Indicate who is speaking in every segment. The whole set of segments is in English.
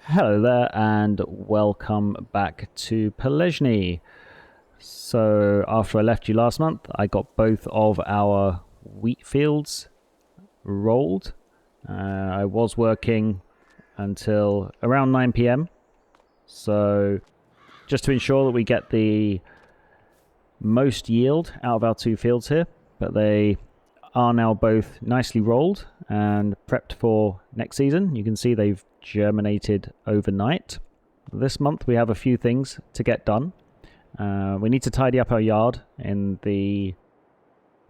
Speaker 1: Hello there and welcome back to Pallegney. So after I left you last month, I got both of our wheat fields rolled. I was working until around 9 p.m. So just to ensure that we get the most yield out of our two fields here, but they are now both nicely rolled and prepped for next season. You can see they've germinated overnight. This month we have a few things to get done. We need to tidy up our yard. In the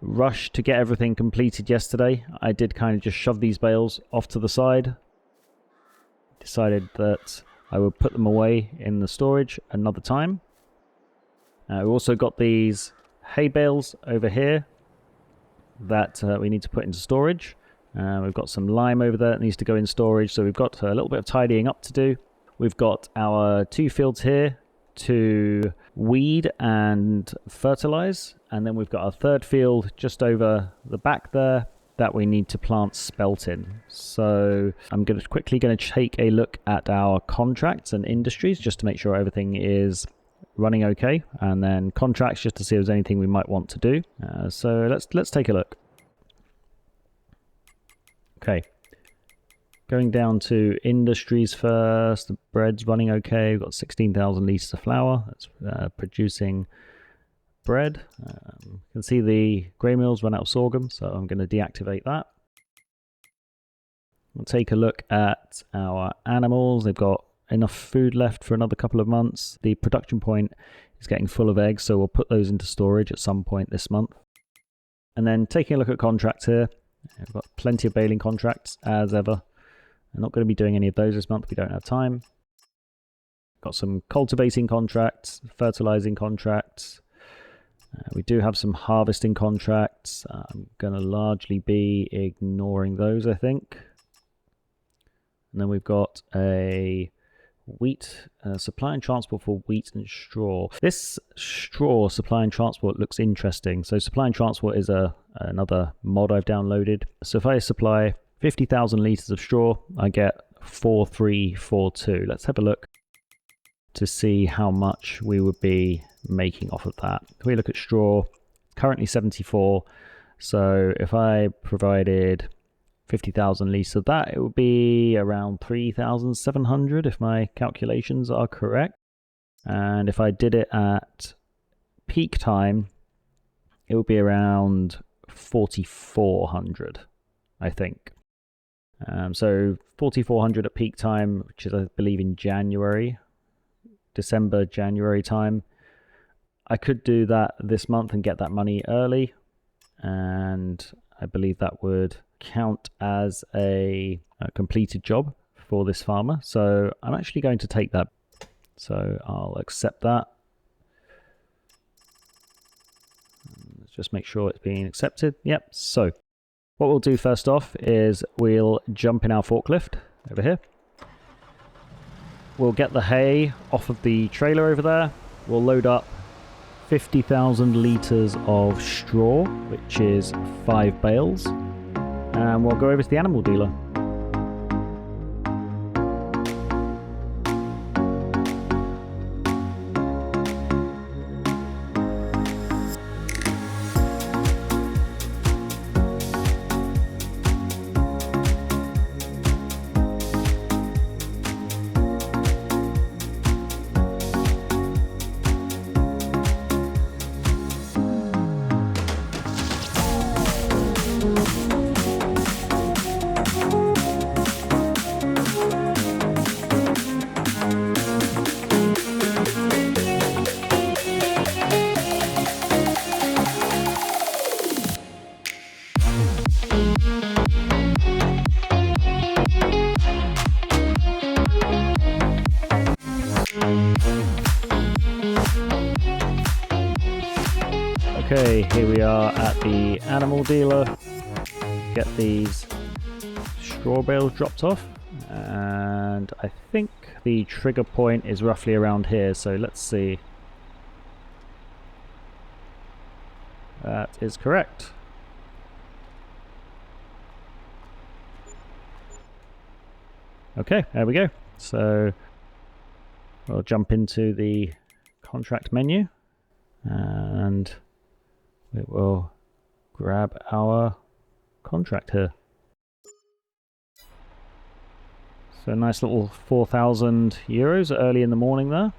Speaker 1: rush to get everything completed yesterday, I did kind of just shove these bales off to the side. Decided that I would put them away in the storage another time. We also got these hay bales over here that we need to put into storage. We've got some lime over there that needs to go in storage, so we've got a little bit of tidying up to do. We've got our two fields here to weed and fertilize, and then we've got our third field just over the back there that we need to plant spelt in. So I'm quickly going to take a look at our contracts and industries just to make sure everything is running okay, and then contracts just to see if there's anything we might want to do. So let's take a look. Okay, going down to industries first. The bread's running okay. We've got 16,000 litres of flour. That's producing bread. You can see the grey mills run out of sorghum, so I'm going to deactivate that. We'll take a look at our animals. They've got enough food left for another couple of months. The production point is getting full of eggs, so we'll put those into storage at some point this month. And then taking a look at contracts here. We've got plenty of baling contracts as ever. I'm not going to be doing any of those this month. We don't have time. Got some cultivating contracts, fertilizing contracts. We do have some harvesting contracts. I'm going to largely be ignoring those, I think. And then we've got a wheat supply and transport for wheat and straw. This straw supply and transport looks interesting. So supply and transport is another mod I've downloaded. So if I supply 50,000 litres of straw, I get 4342. Let's have a look to see how much we would be making off of that. If we look at straw, currently 74. So if I provided 50,000 litres of that, it would be around 3,700 if my calculations are correct. And if I did it at peak time, it would be around 4,400, I think. So 4,400 at peak time, which is I believe in January, December, January time. I could do that this month and get that money early, and I believe that would count as a completed job for this farmer. So I'm actually going to take that. So I'll accept that. Let's just make sure it's being accepted. Yep. So what we'll do first off is we'll jump in our forklift over here. We'll get the hay off of the trailer over there. We'll load up 50,000 litres of straw, which is 5 bales. And we'll go over to the animal dealer. Okay, here we are at the animal dealer. Get these straw bales dropped off, and I think the trigger point is roughly around here, so let's see. That is correct. Okay, there we go. So we'll jump into the contract menu and we will grab our contract here. So nice little 4,000 euros early in the morning there.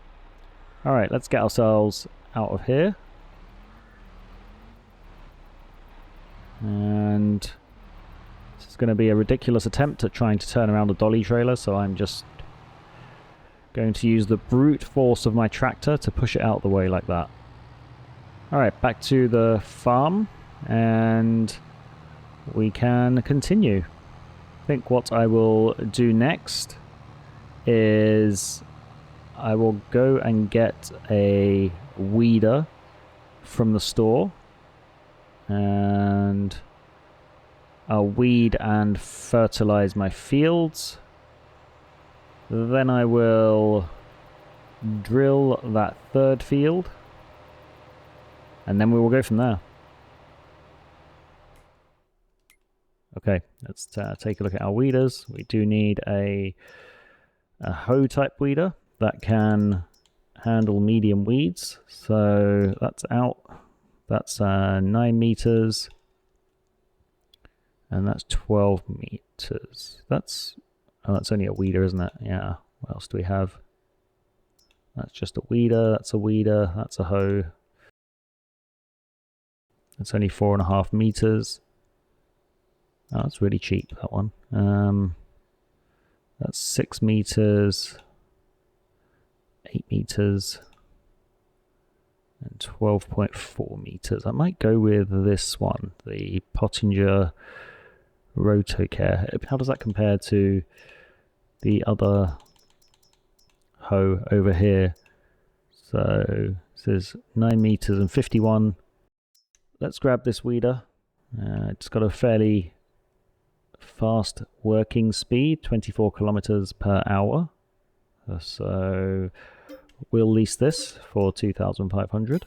Speaker 1: Alright, let's get ourselves out of here. And this is going to be a ridiculous attempt at trying to turn around a dolly trailer, so I'm just going to use the brute force of my tractor to push it out of the way like that. Alright, back to the farm, and we can continue. I think what I will do next is I will go and get a weeder from the store, and I'll weed and fertilize my fields. Then I will drill that third field, and then we will go from there. Okay, let's take a look at our weeders. We do need a hoe type weeder that can handle medium weeds. So that's out. That's 9 meters. And that's 12 meters. That's only a weeder, isn't it? Yeah. What else do we have? That's just a weeder. That's a weeder. That's a hoe. That's only 4.5 meters. Oh, that's really cheap, that one. That's 6 meters, 8 meters, and 12.4 meters. I might go with this one, the Pottinger Rotocare. How does that compare to the other hoe over here? So this is 9 meters and 51. Let's grab this weeder. It's got a fairly fast working speed, 24 kilometers per hour. So we'll lease this for 2,500.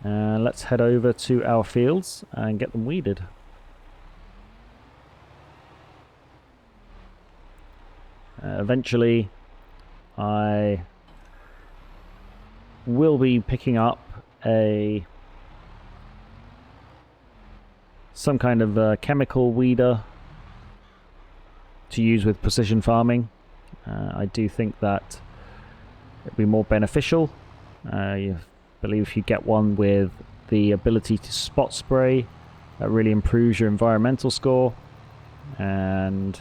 Speaker 1: And let's head over to our fields and get them weeded. Eventually I will be picking up some kind of chemical weeder to use with precision farming. I do think that it'd be more beneficial. I believe if you get one with the ability to spot spray, that really improves your environmental score and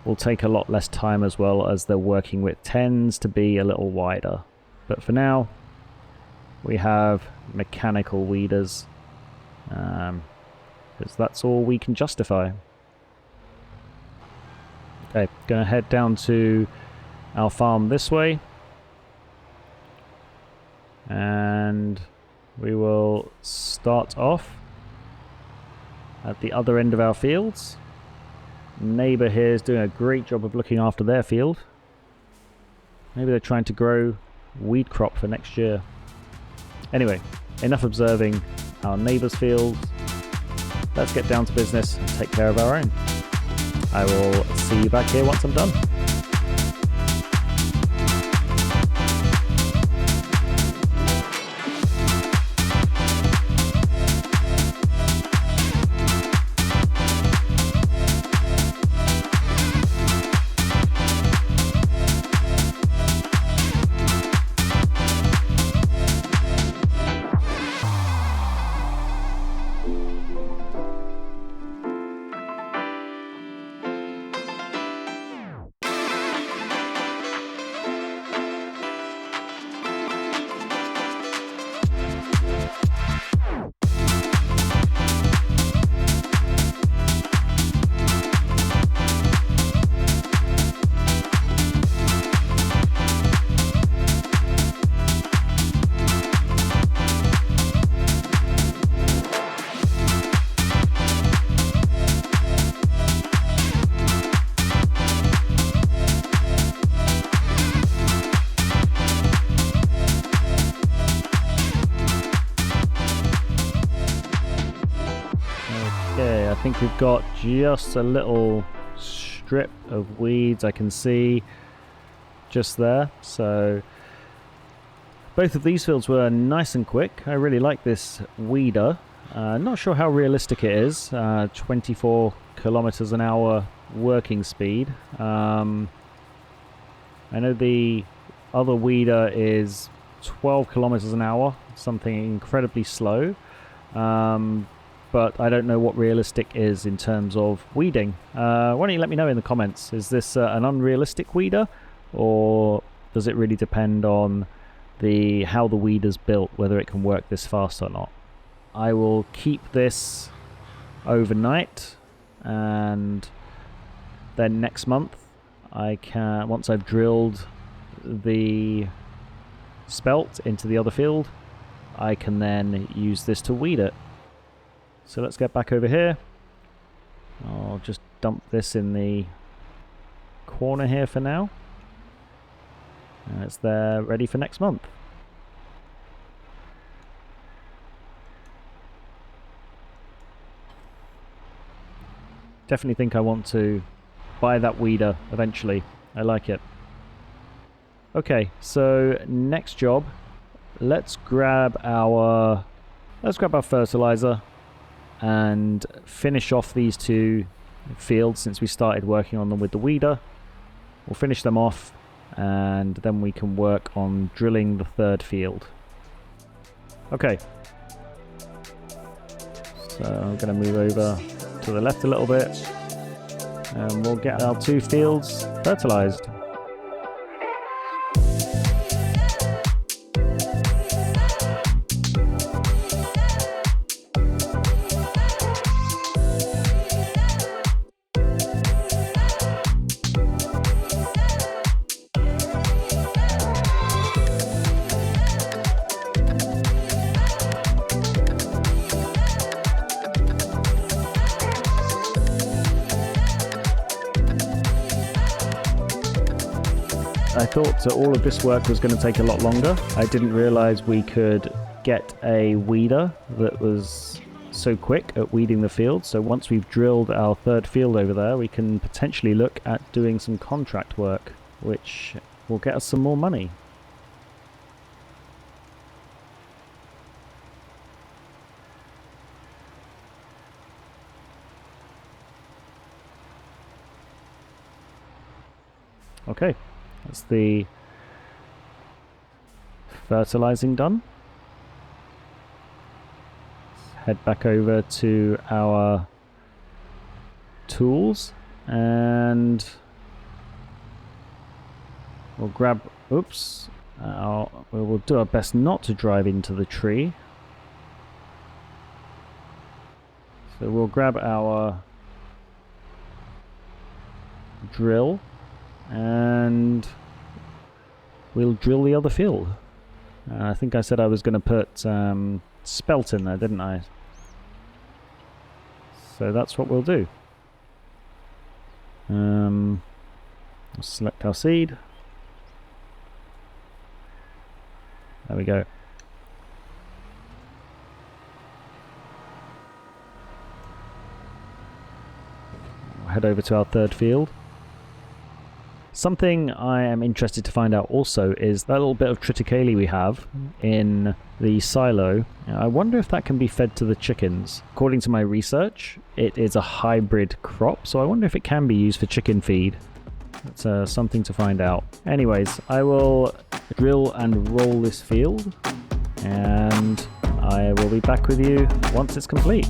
Speaker 1: will take a lot less time, as well as the working width tends to be a little wider. But for now, we have mechanical weeders. Because that's all we can justify. Okay, gonna head down to our farm this way, and we will start off at the other end of our fields. Neighbour here is doing a great job of looking after their field. Maybe they're trying to grow weed crop for next year. Anyway, enough observing our neighbour's fields. Let's get down to business and take care of our own. I will see you back here once I'm done. I think we've got just a little strip of weeds I can see just there. So both of these fields were nice and quick. I really like this weeder. Not sure how realistic it is. 24 kilometers an hour working speed. I know the other weeder is 12 kilometers an hour, something incredibly slow. But I don't know what realistic is in terms of weeding. Why don't you let me know in the comments? Is this an unrealistic weeder, or does it really depend on how the weeder's built, whether it can work this fast or not? I will keep this overnight, and then next month I can, once I've drilled the spelt into the other field, I can then use this to weed it. So let's get back over here. I'll just dump this in the corner here for now. And it's there ready for next month. Definitely think I want to buy that weeder eventually. I like it. Okay, so next job, let's grab our fertilizer and finish off these two fields since we started working on them with the weeder. We'll finish them off, and then we can work on drilling the third field. Okay. So I'm going to move over to the left a little bit, and we'll get our two fields fertilized. I thought all of this work was going to take a lot longer. I didn't realize we could get a weeder that was so quick at weeding the field. So once we've drilled our third field over there, we can potentially look at doing some contract work, which will get us some more money. Okay. That's the fertilizing done. Let's head back over to our tools, and we'll grab, oops, we'll do our best not to drive into the tree. So we'll grab our drill, and we'll drill the other field. I think I said I was going to put spelt in there, didn't I? So that's what we'll do. We'll select our seed. There we go. We'll head over to our third field. Something I am interested to find out also is that little bit of triticale we have in the silo. I wonder if that can be fed to the chickens. According to my research, it is a hybrid crop, so I wonder if it can be used for chicken feed. That's something to find out. Anyways, I will drill and roll this field, and I will be back with you once it's complete.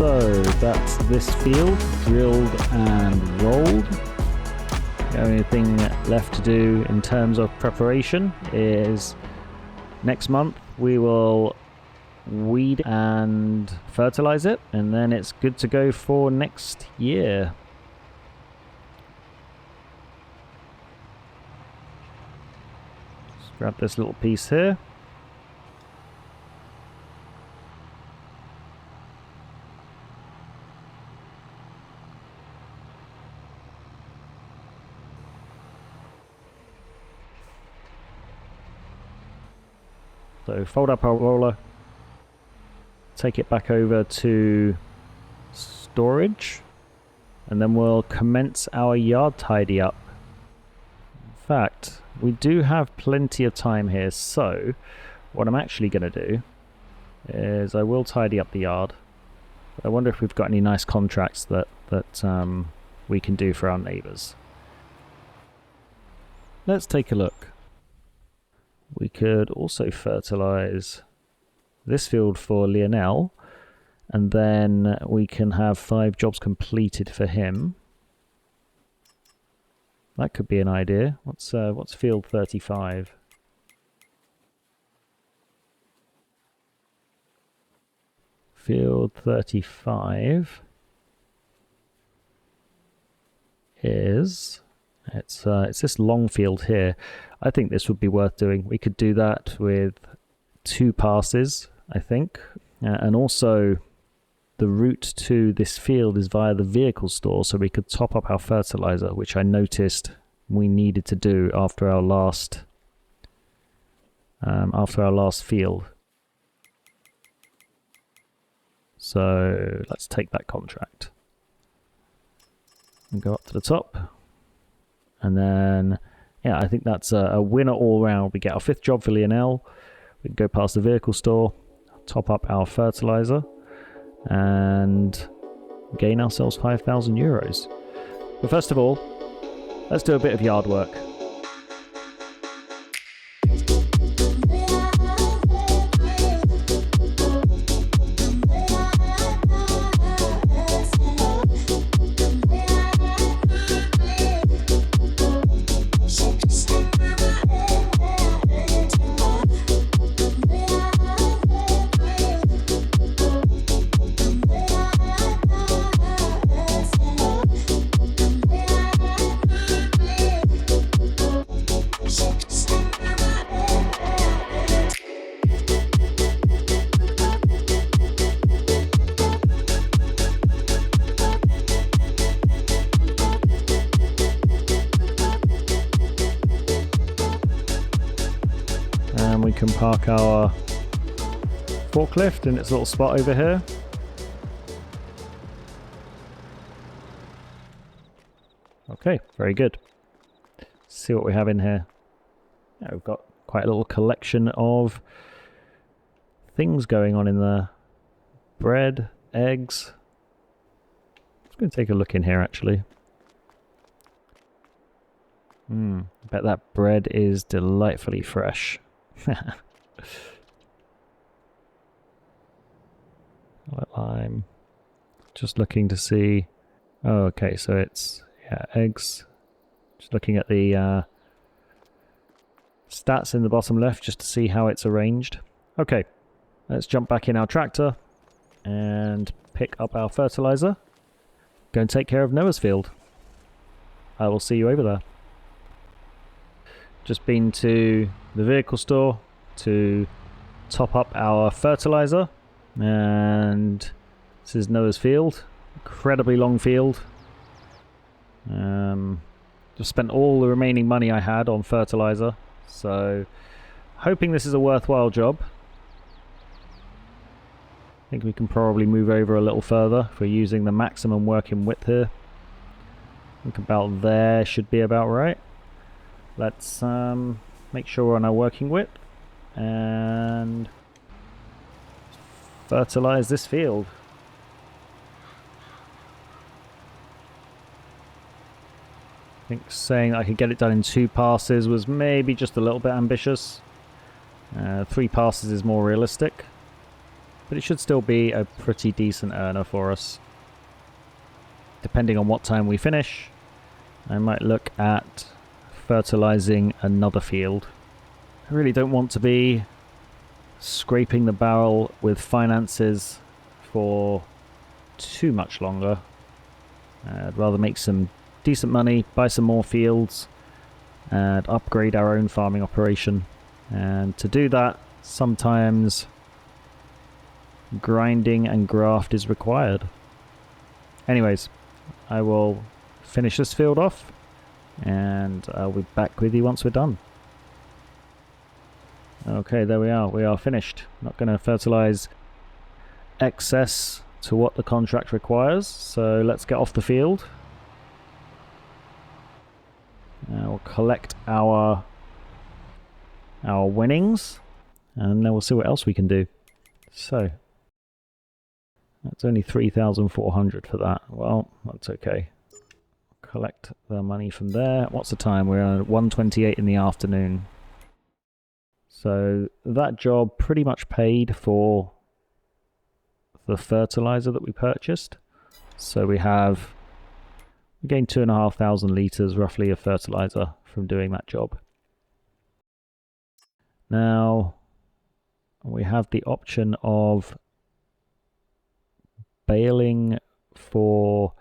Speaker 1: So that's this field drilled and rolled. The only thing left to do in terms of preparation is next month we will weed and fertilize it, and then it's good to go for next year. Just grab this little piece here. So fold up our roller, take it back over to storage, and then we'll commence our yard tidy up. In fact, we do have plenty of time here, so what I'm actually going to do is I will tidy up the yard. I wonder if we've got any nice contracts that we can do for our neighbours. Let's take a look. We could also fertilise this field for Lionel, and then we can have 5 jobs completed for him. That could be an idea. What's field 35? Field 35 is... It's this long field here. I think this would be worth doing. We could do that with 2 passes, I think. And also, the route to this field is via the vehicle store, so we could top up our fertilizer, which I noticed we needed to do after our last field. So let's take that contract and go up to the top. And then, yeah, I think that's a winner all round. We get our 5th job for Lionel. We can go past the vehicle store, top up our fertilizer, and gain ourselves 5,000 euros. But first of all, let's do a bit of yard work. And we can park our forklift in its little spot over here. Okay, very good. Let's see what we have in here. Yeah, we've got quite a little collection of things going on in there. Bread, eggs. Let's go and take a look in here actually. I bet that bread is delightfully fresh. I'm just looking to see. Oh, okay, so it's eggs. Just looking at the stats in the bottom left just to see how it's arranged. Okay, let's jump back in our tractor and pick up our fertilizer. Go and take care of Noah's field. I will see you over there. Just been to the vehicle store to top up our fertilizer, and this is Noah's field. Incredibly long field. Just spent all the remaining money I had on fertilizer, so hoping this is a worthwhile job. I think we can probably move over a little further if we're using the maximum working width here. I think about there should be about right. Let's make sure we're on our working width and fertilize this field. I think saying I could get it done in 2 passes was maybe just a little bit ambitious. 3 passes is more realistic. but it should still be a pretty decent earner for us. Depending on what time we finish, I might look at fertilizing another field. I really don't want to be scraping the barrel with finances for too much longer. I'd rather make some decent money, buy some more fields, and upgrade our own farming operation. And to do that, sometimes grinding and graft is required. Anyways, I will finish this field off, and I'll be back with you once we're done. Okay, there we are. We are finished. Not going to fertilize excess to what the contract requires, so let's get off the field. We'll collect our winnings, and then we'll see what else we can do. So that's only 3,400 for that. Well, that's okay. Collect the money from there. What's the time? We're at 1:28 in the afternoon. So that job pretty much paid for the fertilizer that we purchased. So we gained 2,500 litres roughly of fertilizer from doing that job. Now we have the option of baling for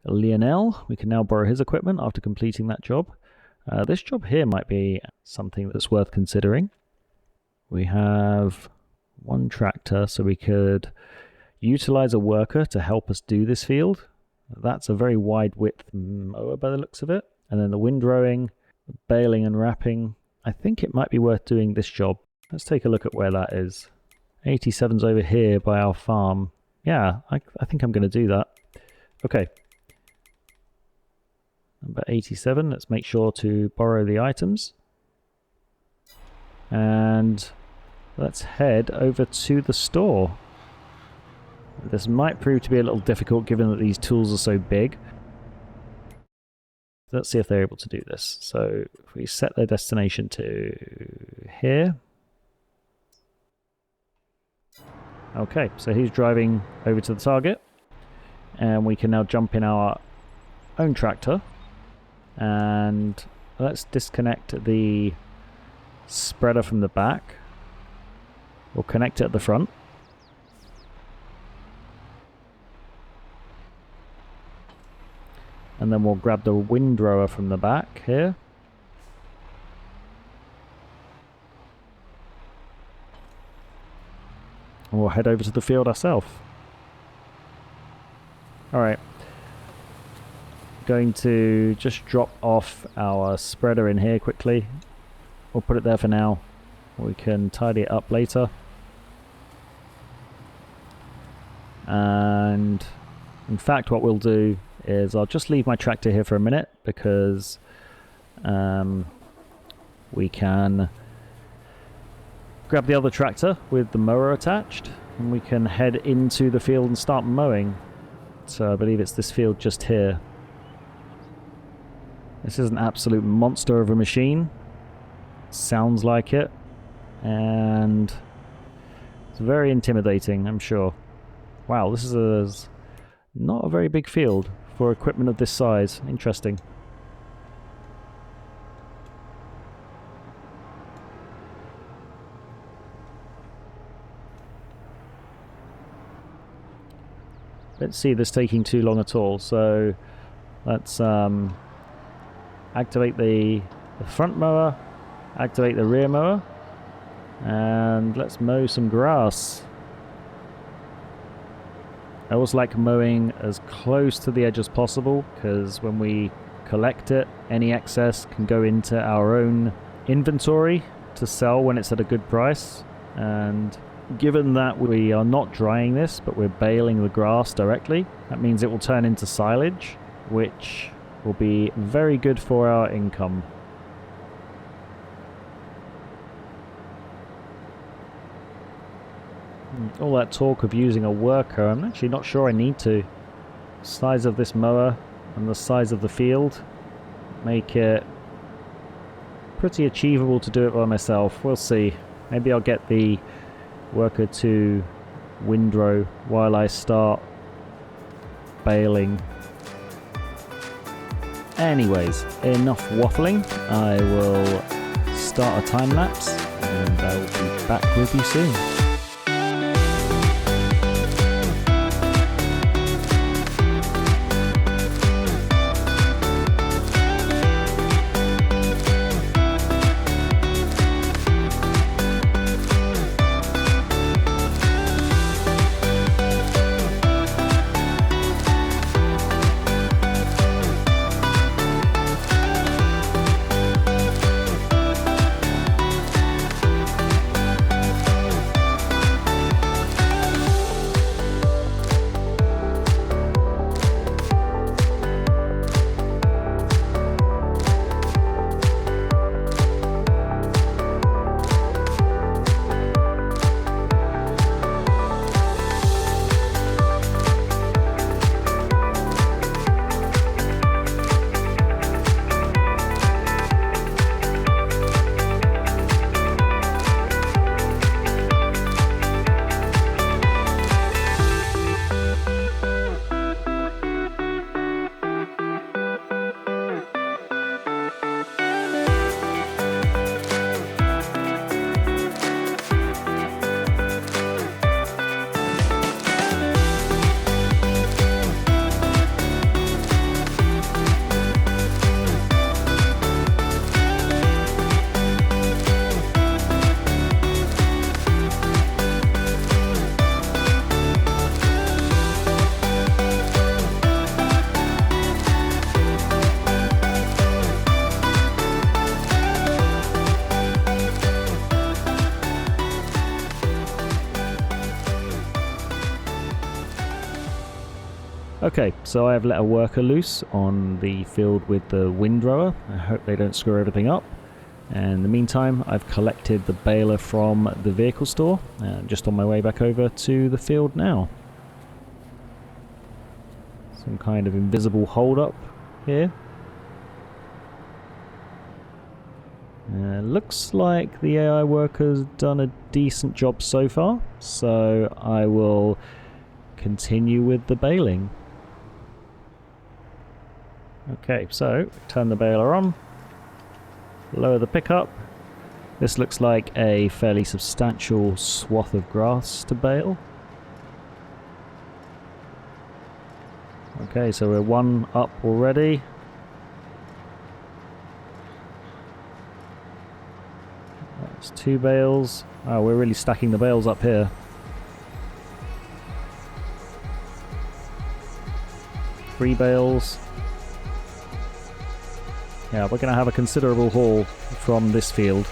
Speaker 1: Lionel. We can now borrow his equipment after completing that job. This job here might be something that's worth considering. We have one tractor, so we could utilize a worker to help us do this field. That's a very wide width mower by the looks of it. And then the windrowing, baling and wrapping. I think it might be worth doing this job. Let's take a look at where that is. 87's over here by our farm. Yeah, I think I'm going to do that. Okay. Number 87, let's make sure to borrow the items. And let's head over to the store. This might prove to be a little difficult given that these tools are so big. Let's see if they're able to do this. So if we set their destination to here. Okay, so he's driving over to the target. And we can now jump in our own tractor. And let's disconnect the spreader from the back. We'll connect it at the front. And then we'll grab the windrower from the back here. And we'll head over to the field ourselves. Alright. Going to just drop off our spreader in here quickly. We'll put it there for now. We can tidy it up later. And in fact what we'll do is I'll just leave my tractor here for a minute because we can grab the other tractor with the mower attached and we can head into the field and start mowing. So I believe it's this field just here. This is an absolute monster of a machine. Sounds like it. And it's very intimidating, I'm sure. Wow, this is not a very big field for equipment of this size. Interesting. Let's see this taking too long at all. So let's activate the front mower, activate the rear mower, and let's mow some grass. I always like mowing as close to the edge as possible because when we collect it, any excess can go into our own inventory to sell when it's at a good price. And given that we are not drying this, but we're baling the grass directly, that means it will turn into silage, which will be very good for our income. All that talk of using a worker, I'm actually not sure I need to. Size of this mower and the size of the field make it pretty achievable to do it by myself. We'll see. Maybe I'll get the worker 2 windrow while I start baling. Anyways, enough waffling. I will start a time lapse and I will be back with you soon. Okay, so I have let a worker loose on the field with the windrower. I hope they don't screw everything up. And in the meantime, I've collected the baler from the vehicle store. I'm just on my way back over to the field now. Some kind of invisible hold-up here. Looks like the AI worker's done a decent job so far, so I will continue with the baling. Okay, so turn the baler on, lower the pickup. This looks like a fairly substantial swath of grass to bale. Okay, so we're one up already. That's 2 bales. Oh, we're really stacking the bales up here. 3 bales. Yeah, we're going to have a considerable haul from this field.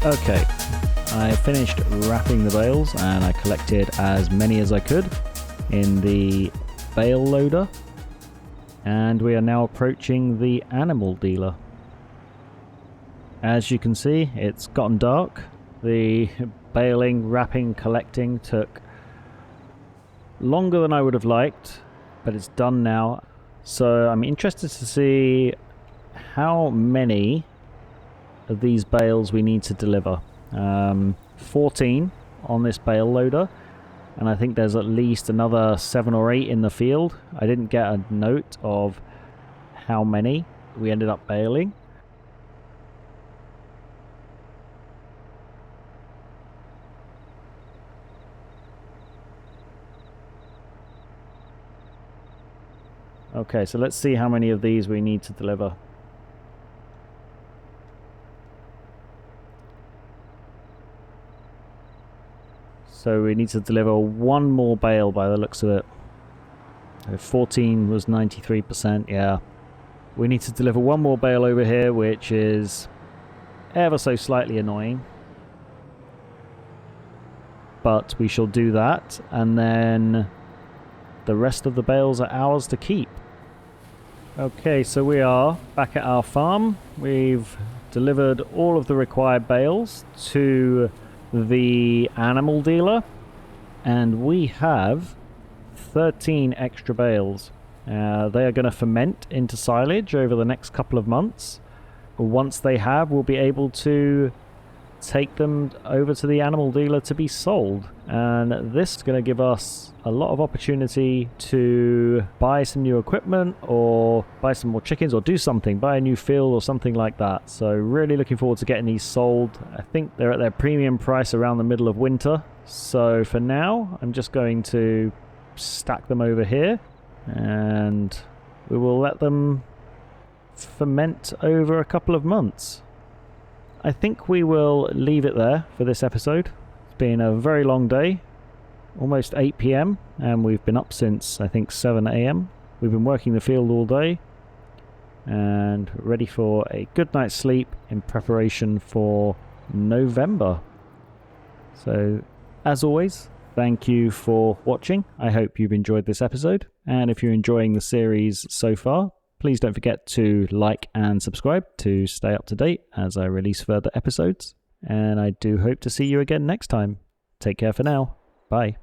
Speaker 1: Okay, I finished wrapping the bales and I collected as many as I could in the bale loader, and we are now approaching the animal dealer. As you can see, it's gotten dark. The baling, wrapping, collecting took longer than I would have liked, but it's done now. So I'm interested to see how many of these bales we need to deliver. 14 on this bale loader, and I think there's at least another 7 or 8 in the field. I didn't get a note of how many we ended up baling. Okay, so let's see how many of these we need to deliver. So we need to deliver one more bale by the looks of it. 14 was 93%, yeah. We need to deliver one more bale over here, which is ever so slightly annoying. But we shall do that, and then the rest of the bales are ours to keep. Okay, so we are back at our farm. We've delivered all of the required bales to the animal dealer, and we have 13 extra bales. They are going to ferment into silage over the next couple of months. Once they have, we'll be able to take them over to the animal dealer to be sold, and this is going to give us a lot of opportunity to buy some new equipment or buy some more chickens or do something, buy a new field or something like that. So really looking forward to getting these sold. I think they're at their premium price around the middle of winter, so for now I'm just going to stack them over here and we will let them ferment over a couple of months. I think we will leave it there for this episode. It's been a very long day, almost 8 PM, and we've been up since I think 7 AM. We've been working the field all day and ready for a good night's sleep in preparation for November. So, as always, thank you for watching. I hope you've enjoyed this episode, and if you're enjoying the series so far, please don't forget to like and subscribe to stay up to date as I release further episodes. And I do hope to see you again next time. Take care for now. Bye.